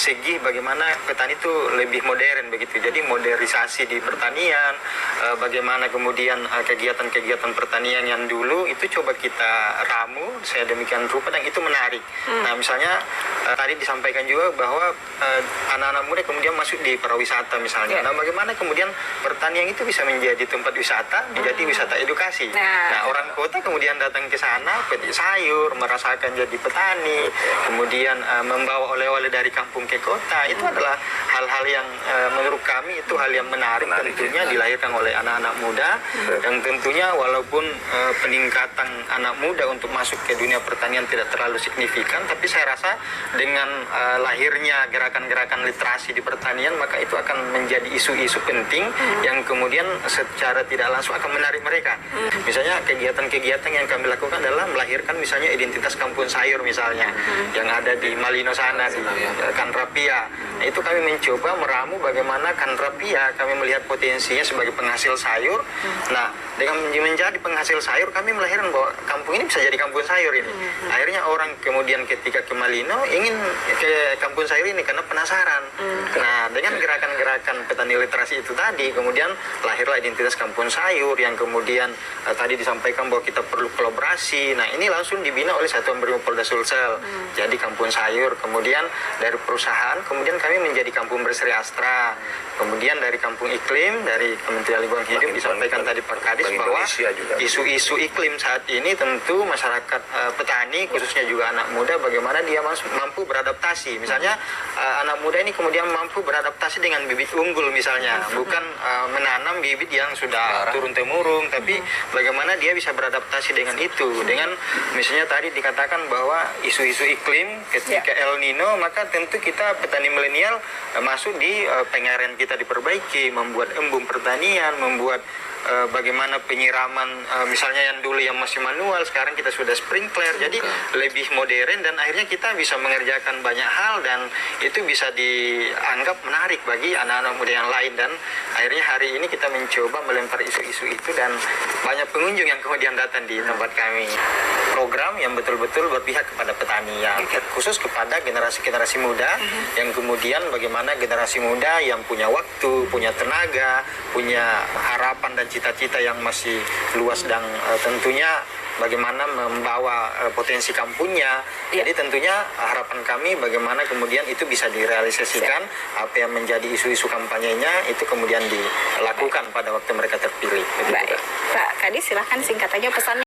segi bagaimana petani itu lebih modern begitu. Jadi modernisasi di pertanian, bagaimana kemudian kegiatan-kegiatan pertanian yang dulu itu coba kita ramu saya demikian rupa dan itu menarik. Nah misalnya tadi disampaikan juga bahwa anak-anak muda kemudian masuk di pariwisata misalnya. Nah bagaimana kemudian pertanian itu bisa menjadi tempat wisata, menjadi wisata edukasi. Nah orang kota kemudian datang ke sana petik sayur, merasakan jadi petani, kemudian membawa oleh-oleh dari kampung ke kota. Itu adalah hal-hal yang menurut kami itu hal yang menarik tentunya dilahirkan oleh anak-anak muda yang tentunya walaupun peningkatan anak muda untuk masuk ke dunia pertanian tidak terlalu signifikan, tapi saya rasa dengan lahirnya gerakan-gerakan literasi di pertanian maka itu akan menjadi isu-isu penting yang kemudian secara tidak langsung akan menarik mereka. Misalnya kegiatan-kegiatan yang kami lakukan adalah melahirkan misalnya identitas kampung sayur misalnya yang ada di Malino sana di Kanrapia. Nah, itu kami mencoba meramu bagaimana Kanrapia kami melihat potensinya sebagai penghasil sayur. Nah, dengan menjadi penghasil sayur kami melahirkan bahwa kampung ini bisa jadi kampung sayur ini. Akhirnya orang kemudian ketika ke Malino ingin ke kampung sayur ini karena penasaran. Nah, dengan gerakan-gerakan petani literasi itu tadi kemudian lahirlah identitas kampung sayur yang kemudian tadi disampaikan bahwa kita perlu kolaborasi. Nah, ini langsung dibina oleh Satuan Brimopolda Sulsel. Jadi kampung sayur, kemudian dari perusahaan, kemudian kami menjadi kampung berseri Astra. Kemudian dari kampung iklim, dari Kementerian Lingkungan Hidup disampaikan tadi Pak Kadis bahwa isu-isu iklim saat ini tentu masyarakat petani khususnya juga anak muda bagaimana dia mampu beradaptasi. Misalnya anak muda ini kemudian mampu beradaptasi dengan bibit unggul misalnya, bukan menanam bibit yang sudah turun-temurun, tapi bagaimana dia bisa beradaptasi dengan itu. Dengan misalnya tadi dikatakan bahwa isu-isu iklim ketika El Nino, maka tentu kita petani milenial masuk di pengairan kita diperbaiki, membuat embung pertanian, membuat bagaimana penyiraman misalnya yang dulu yang masih manual sekarang kita sudah sprinkler, jadi lebih modern dan akhirnya kita bisa mengerjakan banyak hal dan itu bisa dianggap menarik bagi anak-anak muda yang lain. Dan akhirnya hari ini kita mencoba melempar isu-isu itu dan banyak pengunjung yang kemudian datang di tempat kami. Program yang betul-betul berpihak kepada petani ya, khusus kepada generasi-generasi muda yang kemudian bagaimana generasi muda yang punya waktu, punya tenaga, punya harapan dan cita-cita yang masih luas dan tentunya bagaimana membawa potensi kampungnya. Jadi tentunya harapan kami bagaimana kemudian itu bisa direalisasikan, apa yang menjadi isu-isu kampanyenya itu kemudian dilakukan pada waktu mereka terpilih. Baik, Pak Kadis silahkan singkat aja pesannya.